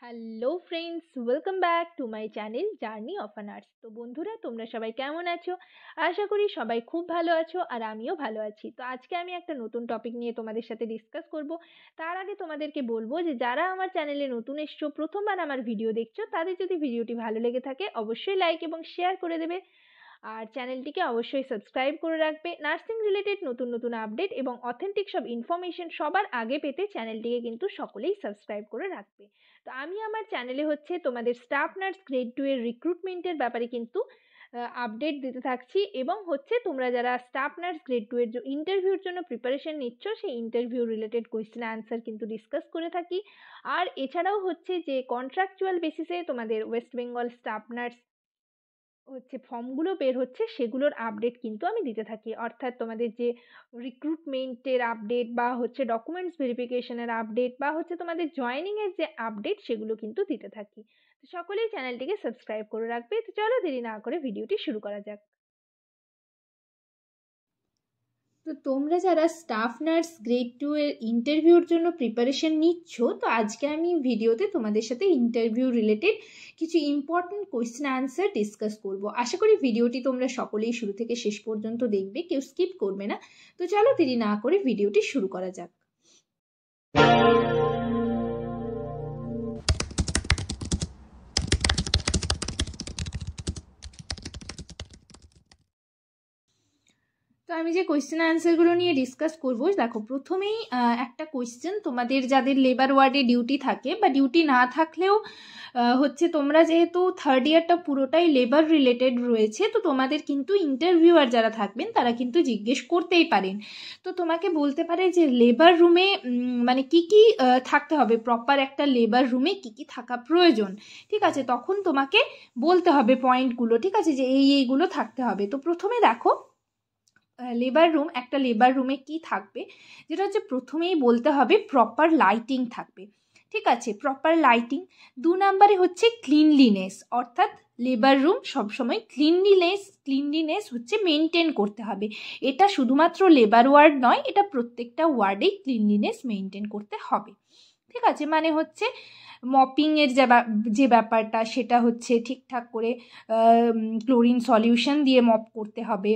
Hello friends, welcome back to my channel journey of an arts. তো বন্ধুরা, তোমরা সবাই কেমন আছো? আশা করি সবাই খুব ভালো আছো আর আমিও ভালো আছি। তো আজকে আমি একটা নতুন টপিক নিয়ে তোমাদের সাথে ডিসকাস করব। তার আগে তোমাদেরকে বলবো যে যারা আমার চ্যানেলে নতুন এসছো, প্রথমবার আমার ভিডিও দেখছো, তাদের যদি ভিডিওটি ভালো লেগে থাকে অবশ্যই লাইক এবং শেয়ার করে দেবে। আর চ্যানেলটিকে অবশ্যই সাবস্ক্রাইব করে রাখবে। নার্সিং রিলেটেড নতুন নতুন আপডেট এবং অথেন্টিক সব ইনফরমেশন সবার আগে পেতে চ্যানেলটিকে কিন্তু সকলেই সাবস্ক্রাইব করে রাখবে। তো আমি আমার চ্যানেলে তোমাদের স্টাফ নার্স গ্রেড 2 এর রিক্রুটমেন্টের ব্যাপারে কিন্তু আপডেট দিতে থাকছি, এবং তোমরা যারা স্টাফ নার্স গ্রেড 2 এর ইন্টারভিউর জন্য প্রিপারেশন নিচ্ছ, সেই ইন্টারভিউ রিলেটেড কোয়েশ্চেন অ্যান্সার কিন্তু ডিসকাস করে থাকি। আর এছাড়াও যে কন্ট্রাকচুয়াল বেসিসে তোমাদের ওয়েস্ট বেঙ্গল স্টাফ নার্স ফর্মগুলো বের হচ্ছে, সেগুলোর আপডেট কিন্তু আমি দিতে থাকি। অর্থাৎ তোমাদের যে রিক্রুটমেন্টের আপডেট বা ডকুমেন্টস ভেরিফিকেশনের আপডেট বা তোমাদের জয়েনিংয়ের যে আপডেট, সেগুলো কিন্তু দিতে থাকি। তো সকলেই চ্যানেলটিকে সাবস্ক্রাইব করে রাখবে। তো চলো দেরি না করে ভিডিওটি শুরু করা যাক। তো তোমরা যারা স্টাফ নার্স গ্রেড 2 এর ইন্টারভিউর জন্য প্রিপারেশন নিচ্ছ, তো আজকে আমি ভিডিওতে তোমাদের সাথে ইন্টারভিউ রিলেটেড কিছু ইম্পর্টেন্ট কোয়েশ্চেন অ্যান্সার ডিসকাস করব। আশা করি ভিডিওটি তোমরা সকলেই শুরু থেকে শেষ পর্যন্ত দেখবে, কেউ স্কিপ করবে না। তো চলো দেরি না করে ভিডিওটি শুরু করা যাক। তো আমি যে কোয়েশ্চেন অ্যান্সারগুলো নিয়ে ডিসকাস করবো, দেখো প্রথমেই একটা কোয়েশ্চেন, তোমাদের যাদের লেবার ওয়ার্ডে ডিউটি থাকে বা ডিউটি না থাকলেও তোমরা যেহেতু থার্ড ইয়ারটা পুরোটাই লেবার রিলেটেড রয়েছে, তো তোমাদের কিন্তু ইন্টারভিউয়ার যারা থাকবেন তারা কিন্তু জিজ্ঞেস করতেই পারেন। তো তোমাকে বলতে পারে যে লেবার রুমে মানে কি কি থাকতে হবে, প্রপার একটা লেবার রুমে কি কি থাকা প্রয়োজন। ঠিক আছে, তখন তোমাকে বলতে হবে পয়েন্টগুলো, ঠিক আছে, যে এইগুলো থাকতে হবে। তো প্রথমে দেখো একটা লেবার রুমে কি থাকবে, যেটা প্রথমেই বলতে হবে প্রপার লাইটিং থাকবে। ঠিক আছে, প্রপার লাইটিং। 2 নম্বরে ক্লিনলিনেস, অর্থাৎ লেবার রুম সবসময় ক্লিনলিনেস মেনটেন করতে হবে। এটা শুধুমাত্র লেবার ওয়ার্ড নয়, এটা প্রত্যেকটা ওয়ার্ডেই ক্লিনলিনেস মেনটেন করতে হবে। ঠিক আছে, মানে মপিংয়ের যে ব্যাপারটা, সেটা ঠিকঠাক করে ক্লোরিন সলিউশন দিয়ে মপ করতে হবে।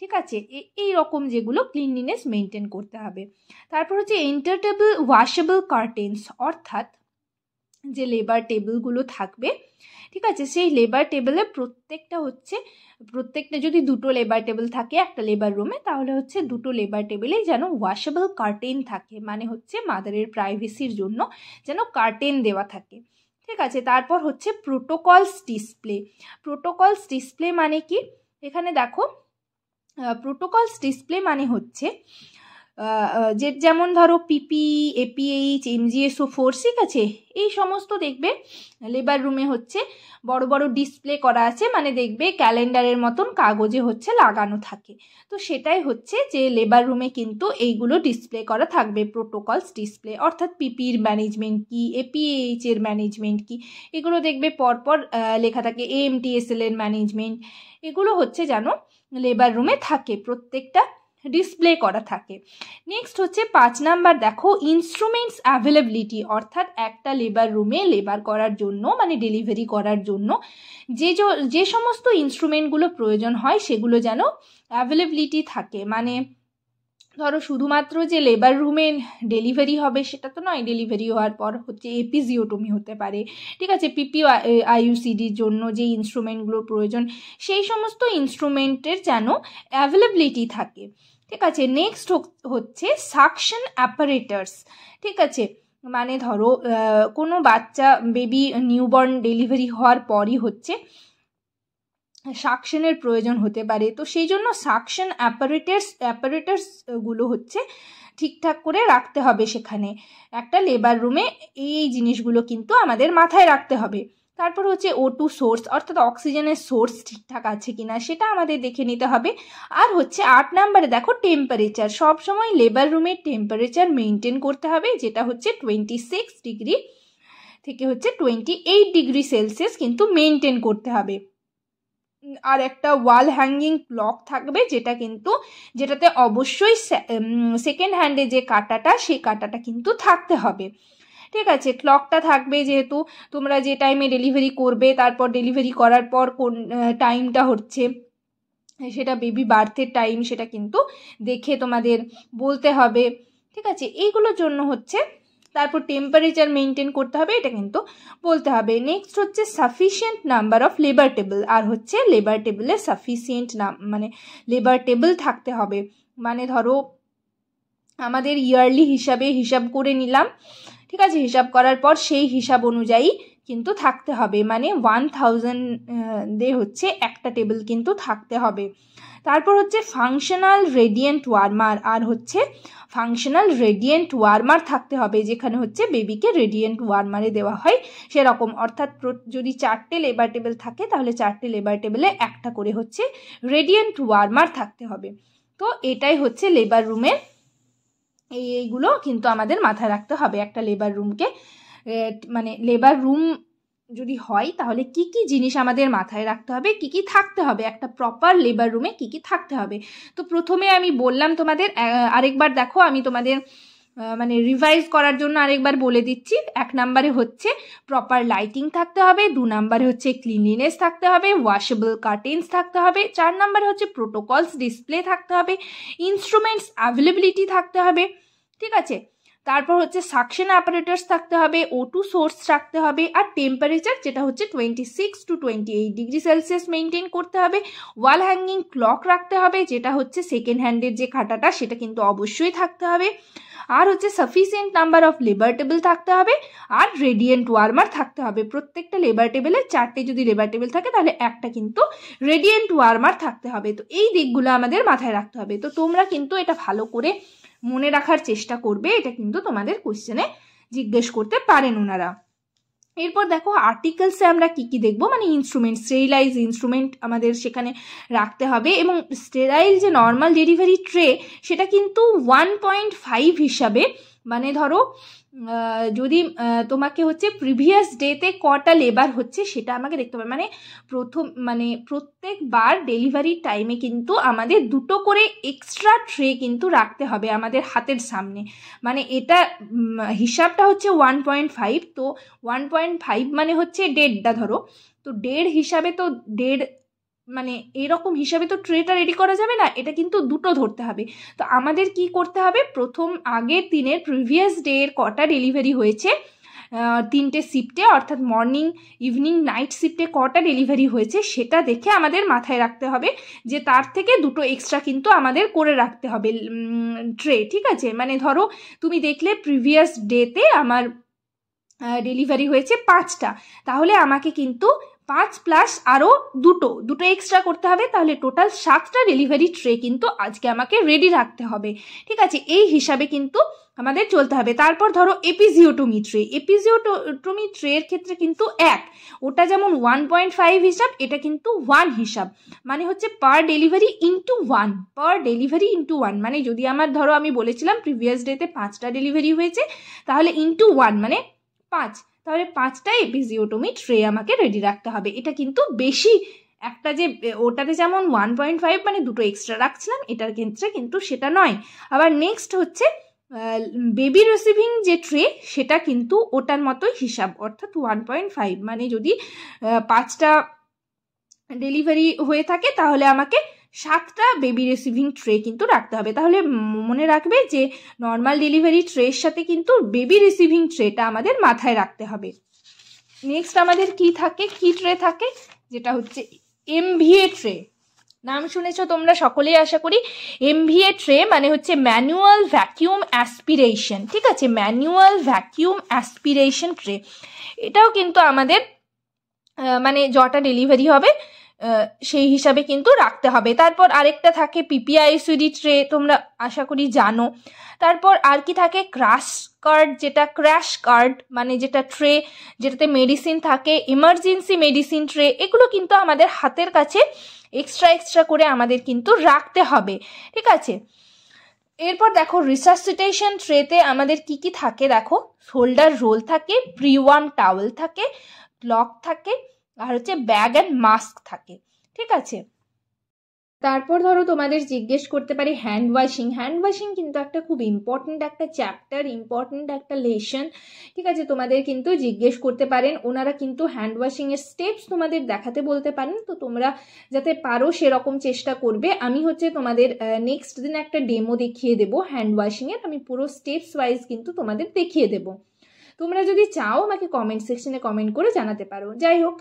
ঠিক আছে, এই রকম যেগুলো ক্লিনলিনেস মেনটেন করতে হবে। তারপর এন্টারটেবল ওয়াশেবল কার্টেন্স, অর্থাৎ যে লেবার টেবিলগুলো থাকবে, ঠিক আছে, সেই লেবার টেবিলে প্রত্যেকটা যদি 2টো লেবার টেবিল থাকে একটা লেবার রুমে, তাহলে 2টো লেবার টেবিলে যেন ওয়াশেবল কার্টেন থাকে, মানে মাদারের প্রাইভেসির জন্য যেন কার্টেন দেওয়া থাকে। ঠিক আছে, তারপর প্রোটোকলস ডিসপ্লে মানে কি, এখানে দেখো প্রোটোকলস ডিসপ্লে মানে যেমন ধরো পিপি, এপিএইচ, MGSO4, ঠিক আছে, এই সমস্ত দেখবে লেবার রুমে বড় বড় ডিসপ্লে করা আছে, মানে দেখবে ক্যালেন্ডারের মতন কাগজে লাগানো থাকে। তো সেটাই যে লেবার রুমে কিন্তু এইগুলো ডিসপ্লে করা থাকবে, প্রোটোকলস ডিসপ্লে। অর্থাৎ পিপির ম্যানেজমেন্ট কি, এপিএইচ এর ম্যানেজমেন্ট কি, এগুলো দেখবে পরপর লেখা থাকে। AMTSL এর ম্যানেজমেন্ট, এগুলো যেন লেবার রুমে থাকে, প্রত্যেকটা ডিসপ্লে করা থাকে। নেক্সট 5 নাম্বার, দেখো ইনস্ট্রুমেন্টস অ্যাভেলেবিলিটি, অর্থাৎ একটা লেবার রুমে লেবার করার জন্য, মানে ডেলিভারি করার জন্য যে সমস্ত ইনস্ট্রুমেন্টগুলো প্রয়োজন হয়, সেগুলো যেন অ্যাভেলেবিলিটি থাকে। মানে ধরো শুধুমাত্র যে লেবার রুমে ডেলিভারি হবে সেটা তো নয়, ডেলিভারি হওয়ার পর এপিজিওটমি হতে পারে। ঠিক আছে, PPIUCDর জন্য যে ইনস্ট্রুমেন্টগুলোর প্রয়োজন, সেই সমস্ত ইনস্ট্রুমেন্টের যেন অ্যাভেলেবিলিটি থাকে। ঠিক আছে, নেক্সট সাকশন অ্যাপারেটার্স। ঠিক আছে, মানে ধরো কোনো বাচ্চা বেবি নিউবর্ন ডেলিভারি হওয়ার পরই সাকশনের প্রয়োজন হতে পারে। তো সেই জন্য সাকশন অ্যাপারেটার্সগুলো ঠিকঠাক করে রাখতে হবে সেখানে একটা লেবার রুমে। এই জিনিসগুলো কিন্তু আমাদের মাথায় রাখতে হবে। তারপর O2 সোর্স, অর্থাৎ অক্সিজেনের সোর্স ঠিকঠাক আছে কিনা সেটা আমাদের দেখে নিতে হবে। আর 8 নম্বরে দেখো টেম্পারেচার, সবসময় লেবার রুমের টেম্পারেচার মেনটেন করতে হবে, যেটা 26 ডিগ্রি থেকে 28 ডিগ্রি সেলসিয়াস কিন্তু মেনটেন করতে হবে। আর একটা ওয়াল হ্যাঙ্গিং ক্লক থাকবে, যেটাতে অবশ্যই সেকেন্ড হ্যান্ডে যে কাঁটাটা, সেই কাঁটাটা কিন্তু থাকতে হবে। ঠিক আছে, ক্লকটা থাকবে যেহেতু তোমরা যে টাইমে ডেলিভারি করবে, তারপর ডেলিভারি করার পর কোন টাইমটা হচ্ছে সেটা বেবি বার্থের টাইম, সেটা কিন্তু দেখে তোমাদের বলতে হবে। ঠিক আছে, এইগুলোর জন্য হচ্ছে, তারপর টেম্পারেচার মেনটেন করতে হবে, এটা কিন্তু বলতে হবে। নেক্সট হচ্ছে sufficient number of labour table, আর হচ্ছে লেবার টেবিলে সাফিসিয়েন্ট মানে লেবার টেবিল থাকতে হবে। মানে ধরো আমাদের ইয়ারলি হিসাব করে নিলাম, ঠিক আছে, হিসাব করার পর সেই হিসাব অনুযায়ী কিন্তু থাকতে হবে, মানে 1000 হচ্ছে একটা টেবিল কিন্তু থাকতে হবে। তারপর হচ্ছে ফাংশনাল রেডিয়েন্ট ওয়ার্মার, আর হচ্ছে ফাংশনাল রেডিয়েন্ট ওয়ার্মার থাকতে হবে, যেখানে হচ্ছে বেবিকে রেডিয়েন্ট ওয়ার্মারে দেওয়া হয় সেরকম। অর্থাৎ যদি 4টে লেবার টেবিল থাকে তাহলে 4টে লেবার টেবিলে একটা করে হচ্ছে রেডিয়েন্ট ওয়ার্মার থাকতে হবে। তো এটাই হচ্ছে লেবার রুমের, এইগুলো কিন্তু আমাদের মাথায় রাখতে হবে একটা লেবার রুমকে। মানে লেবার রুম যদি হয় তাহলে কি কি জিনিস আমাদের মাথায় রাখতে হবে, কি কি থাকতে হবে একটা প্রপার লেবার রুমে, কি কি থাকতে হবে। তো প্রথমে আমি বললাম তোমাদের, আরেকবার দেখো আমি তোমাদের মানে রিভাইজ করার জন্য আরেকবার বলে দিচ্ছি। 1 নম্বরে হচ্ছে প্রপার লাইটিং থাকতে হবে, 2 নম্বরে হচ্ছে ক্লিনলিনেস থাকতে হবে, ওয়াশেবল কার্টেন্স থাকতে হবে, 4 নম্বরে হচ্ছে প্রোটোকলস ডিসপ্লে থাকতে হবে, ইনস্ট্রুমেন্টস অ্যাভেলেবিলিটি থাকতে হবে। ঠিক আছে, তারপর হচ্ছে সাকশন অ্যাপারেটাস থাকতে হবে, O2 সোর্স রাখতে হবে, আর টেম্পারেচার যেটা হচ্ছে 26 to 28 ডিগ্রি সেলসিয়াস মেনটেন করতে হবে। ওয়াল হ্যাঙ্গিং ক্লক রাখতে হবে, যেটা হচ্ছে সেকেন্ড হ্যান্ডের যে খাটাটা সেটা কিন্তু অবশ্যই থাকতে হবে। আর হচ্ছে sufficient number of labour table থাকতে হবে, আর রেডিয়েন্ট ওয়ার্মার থাকতে হবে। প্রত্যেকটা লেবার টেবিলে 4টে যদি লেবার টেবিল থাকে তাহলে একটা কিন্তু রেডিয়েন্ট ওয়ার্মার থাকতে হবে। তো এই দিকগুলো আমাদের মাথায় রাখতে হবে। তো তোমরা কিন্তু এটা ভালো করে মনে রাখার চেষ্টা করবে, এটা কিন্তু তোমাদের কোশ্চেনে জিজ্ঞেস করতে পারেন ওনারা। এরপর দেখো আর্টিকেলসে আমরা কি কি দেখবো, মানে ইনস্ট্রুমেন্ট, স্টেরিলাইজ ইনস্ট্রুমেন্ট আমাদের সেখানে রাখতে হবে, এবং স্টেরাইল যে নর্মাল ডেলিভারি ট্রে সেটা কিন্তু 1.5 হিসাবে, মানে ধরো যদি তোমাকে হচ্ছে প্রিভিয়াস ডেতে কটা লেবার হচ্ছে সেটা আমাকে দেখতে হবে। মানে প্রত্যেকবার ডেলিভারি টাইমে কিন্তু আমাদের 2টো করে এক্সট্রা ট্রে কিন্তু রাখতে হবে আমাদের হাতের সামনে। মানে এটা হিসাবটা হচ্ছে 1.5, তো 1.5 মানে হচ্ছে 1.5টা ধরো, তো 1.5 হিসাবে তো 1.5 মানে এরকম হিসাবে তো ট্রেটা রেডি করা যাবে না, এটা কিন্তু 2টো ধরতে হবে। তো আমাদের কি করতে হবে, প্রথম আগের দিনের প্রিভিয়াস ডে এর কটা ডেলিভারি হয়েছে 3টে শিফটে, অর্থাৎ মর্নিং ইভিনিং নাইট শিফটে কটা ডেলিভারি হয়েছে সেটা দেখে আমাদের মাথায় রাখতে হবে যে তার থেকে 2টো এক্সট্রা কিন্তু আমাদের করে রাখতে হবে ট্রে। ঠিক আছে, মানে ধরো তুমি দেখলে প্রিভিয়াস ডেতে আমার ডেলিভারি হয়েছে 5টা, তাহলে আমাকে কিন্তু 5 প্লাস আরও 2টো এক্সট্রা করতে হবে, তাহলে টোটাল 7টা ডেলিভারি ট্রে কিন্তু আজকে আমাকে রেডি রাখতে হবে। ঠিক আছে, এই হিসাবে কিন্তু আমাদের চলতে হবে। তারপর ধরো এপিজিওটমি ট্রের ক্ষেত্রে কিন্তু ওটা যেমন 1.5 হিসাব, এটা কিন্তু 1 হিসাব, মানে হচ্ছে পার ডেলিভারি ইন্টু 1 মানে যদি আমার ধরো আমি বলেছিলাম প্রিভিয়াস ডেতে 5টা ডেলিভারি হয়েছে, তাহলে ইন্টু 1 মানে 5, তাহলে 5টা এপিজিওটমি ট্রে আমাকে রেডি রাখতে হবে। এটা কিন্তু বেশি একটা, যে ওটাতে যেমন 1.5 মানে 2টো এক্সট্রা রাখছিলাম, এটার ক্ষেত্রে কিন্তু সেটা নয়। আবার নেক্সট হচ্ছে বেবি রিসিভিং যে ট্রে সেটা কিন্তু ওটার মতোই হিসাব, অর্থাৎ 1.5 মানে যদি 5টা ডেলিভারি হয়ে থাকে তাহলে আমাকে 7টা বেবি রিসিভিং ট্রে কিন্তু রাখতে হবে। তাহলে মনে রাখবে যে নর্মাল ডেলিভারি ট্রের সাথে কিন্তু বেবি রিসিভিং ট্রেটা আমাদের মাথায় রাখতে হবে। নেক্সট আমাদের কি ট্রে থাকে, যেটা হচ্ছে এমভিএ ট্রে। নাম শুনেছো তোমরা সকলেই আশা করি। এমভিএ ট্রে মানে হচ্ছে ম্যানুয়াল ভ্যাকিউম অ্যাসপিরেশন। ঠিক আছে, ম্যানুয়াল ভ্যাকিউম অ্যাসপিরেশন ট্রে, এটাও কিন্তু আমাদের মানে যটা ডেলিভারি হবে সেই হিসাবে কিন্তু রাখতে হবে। তারপর আরেকটা থাকে পিপিআইসিডি ট্রে, তোমরা আশা করি জানো। তারপর আর কি থাকে, ক্র্যাশ কার্ড মানে যেটা ট্রে যেটাতে মেডিসিন থাকে, ইমার্জেন্সি মেডিসিন ট্রে, এগুলো কিন্তু আমাদের হাতের কাছে এক্সট্রা করে আমাদের কিন্তু রাখতে হবে। ঠিক আছে, এরপর দেখো রিসাসিটেশন ট্রেতে আমাদের কি কি থাকে, দেখো শোল্ডার রোল থাকে, প্রি-ওয়ার্ম টাওয়েল থাকে, ক্লক থাকে, আর হচ্ছে ব্যাগ অ্যান্ড মাস্ক থাকে। ঠিক আছে, তারপর ধরো তোমাদের জিজ্ঞেস করতে পারি হ্যান্ড ওয়াশিং। হ্যান্ড ওয়াশিং কিন্তু একটা খুব ইম্পর্ট্যান্ট একটা চ্যাপ্টার, ইম্পর্ট্যান্ট একটা লেসন, ঠিক আছে। তোমাদের কিন্তু জিজ্ঞেস করতে পারেন, ওনারা কিন্তু হ্যান্ড ওয়াশিংয়ের স্টেপস তোমাদের দেখাতে বলতে পারেন, তো তোমরা যাতে পারো সেরকম চেষ্টা করবে। আমি হচ্ছে তোমাদের নেক্সট দিন একটা ডেমো দেখিয়ে দেবো হ্যান্ড ওয়াশিংয়ের, আমি পুরো স্টেপস ওয়াইজ কিন্তু তোমাদের দেখিয়ে দেবো। তোমরা যদি চাও আমাকে কমেন্ট সেকশনে কমেন্ট করে জানাতে পারো। যাই হোক,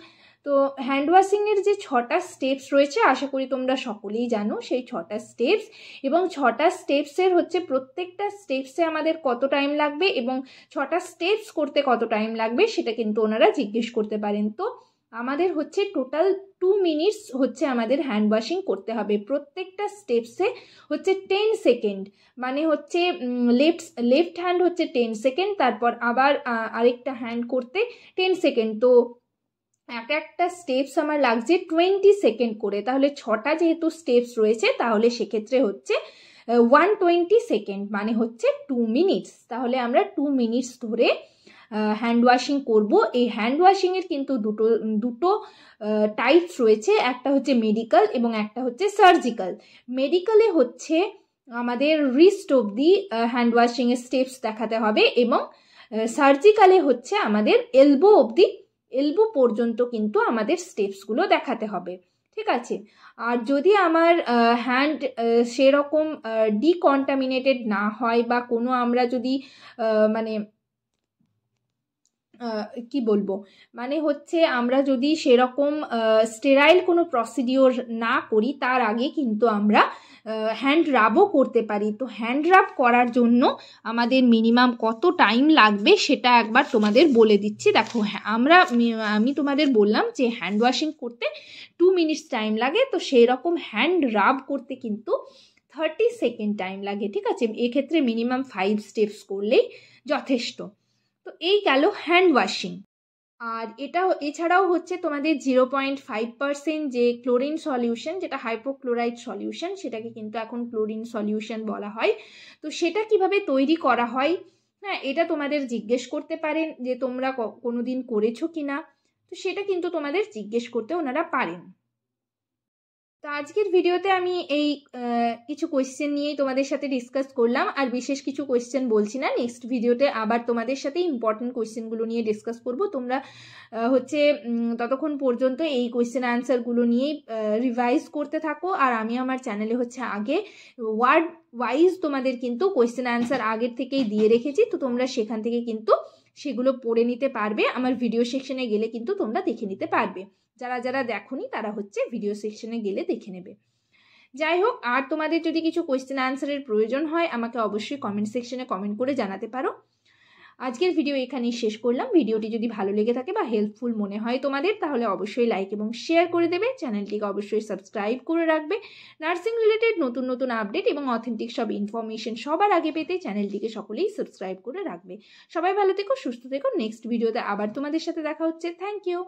তো হ্যান্ড ওয়াশিংয়ের যে 6টা স্টেপস রয়েছে আশা করি তোমরা সকলেই জানো সেই 6টা স্টেপস, এবং 6টা স্টেপসের হচ্ছে প্রত্যেকটা স্টেপসে আমাদের কত টাইম লাগবে এবং 6টা স্টেপস করতে কত টাইম লাগবে সেটা কিন্তু ওনারা জিজ্ঞেস করতে পারেন। তো আমাদের হচ্ছে টোটাল 2 মিনিটস হচ্ছে আমাদের হ্যান্ড ওয়াশিং করতে হবে। প্রত্যেকটা স্টেপসে হচ্ছে 10 সেকেন্ড, মানে হচ্ছে লেফট হ্যান্ড হচ্ছে 10 সেকেন্ড, তারপর আবার আরেকটা হ্যান্ড করতে 10 সেকেন্ড। তো একটা স্টেপস আমার লাগছে 20 সেকেন্ড করে, তাহলে 6টা যেহেতু স্টেপস রয়েছে তাহলে সেক্ষেত্রে হচ্ছে 120 সেকেন্ড, মানে হচ্ছে 2 মিনিটস। তাহলে আমরা 2 মিনিটস ধরে হ্যান্ড ওয়াশিং করব। এই হ্যান্ড ওয়াশিংয়ের কিন্তু দুটো টাইপস রয়েছে, একটা হচ্ছে মেডিকেল এবং একটা হচ্ছে সার্জিক্যাল। মেডিকেলে হচ্ছে আমাদের রিস্ট অবধি হ্যান্ড ওয়াশিংয়ের স্টেপস দেখাতে হবে, এবং সার্জিক্যালে হচ্ছে আমাদের এলবো পর্যন্ত কিন্তু আমাদের স্টেপসগুলো দেখাতে হবে, ঠিক আছে। আর যদি আমার হ্যান্ড সেরকম ডিকন্টামিনেটেড না হয় বা কোনো আমরা যদি মানে কি বলবো, মানে হচ্ছে আমরা যদি সেরকম স্টেরাইল কোনো প্রসিডিওর না করি তার আগে কিন্তু আমরা হ্যান্ড রাবও করতে পারি। তো হ্যান্ড রাব করার জন্য আমাদের মিনিমাম কত টাইম লাগবে সেটা একবার তোমাদের বলে দিচ্ছি। দেখো আমি তোমাদের বললাম যে হ্যান্ড ওয়াশিং করতে 2 মিনিটস টাইম লাগে, তো সেই রকম হ্যান্ড রাব করতে কিন্তু 30 সেকেন্ড টাইম লাগে, ঠিক আছে। এক্ষেত্রে মিনিমাম 5 স্টেপস করলেই যথেষ্ট। তো এই গেল হ্যান্ড ওয়াশিং। আর এছাড়াও হচ্ছে তোমাদের 0.5% যে ক্লোরিন সলিউশন, যেটা হাইপোক্লোরাইড সলিউশন, সেটাকে কিন্তু এখন ক্লোরিন সলিউশন বলা হয়। তো সেটা কিভাবে তৈরি করা হয়, হ্যাঁ, এটা তোমাদের জিজ্ঞেস করতে পারেন যে তোমরা কোনোদিন করেছো কিনা, তো সেটা কিন্তু তোমাদের জিজ্ঞেস করতে ওনারা পারেন। তো আজকের ভিডিওতে আমি এই কিছু কোয়েশ্চেন নিয়েই তোমাদের সাথে ডিসকাস করলাম, আর বিশেষ কিছু কোয়েশ্চেন বলছি না। নেক্সট ভিডিওতে আবার তোমাদের সাথে ইম্পর্টেন্ট কোয়েশ্চেনগুলো নিয়ে ডিসকাস করব। তোমরা হচ্ছে ততক্ষণ পর্যন্ত এই কোয়েশ্চেন আনসারগুলো নিয়েই রিভাইজ করতে থাকো। আর আমি আমার চ্যানেলে হচ্ছে আগে ওয়ার্ড ওয়াইজ তোমাদের কিন্তু কোয়েশ্চেন আনসার আগের থেকেই দিয়ে রেখেছি, তো তোমরা সেখান থেকে কিন্তু সেগুলো পড়ে নিতে পারবে। আমার ভিডিও সেকশনে গেলে কিন্তু তোমরা দেখে নিতে পারবে। যারা যারা দেখোনি তারা হচ্ছে ভিডিও সেকশনে গেলে দেখে নেবে। যাই হোক, আর তোমাদের যদি কিছু কোয়েশ্চেন আনসারের প্রয়োজন হয় আমাকে অবশ্যই কমেন্ট সেকশনে কমেন্ট করে জানাতে পারো। আজকের ভিডিও এখানেই শেষ করলাম। ভিডিওটি যদি ভালো লেগে থাকে বা হেল্পফুল মনে হয় তোমাদের, তাহলে অবশ্যই লাইক এবং শেয়ার করে দেবে। চ্যানেলটিকে অবশ্যই সাবস্ক্রাইব করে রাখবে। নার্সিং রিলেটেড নতুন নতুন আপডেট এবং অথেন্টিক সব ইনফরমেশন সবার আগে পেতে চ্যানেলটিকে সকলেই সাবস্ক্রাইব করে রাখবে। সবাই ভালো থেকো, সুস্থ থেকো। নেক্সট ভিডিওতে আবার তোমাদের সাথে দেখা হচ্ছে। Thank you.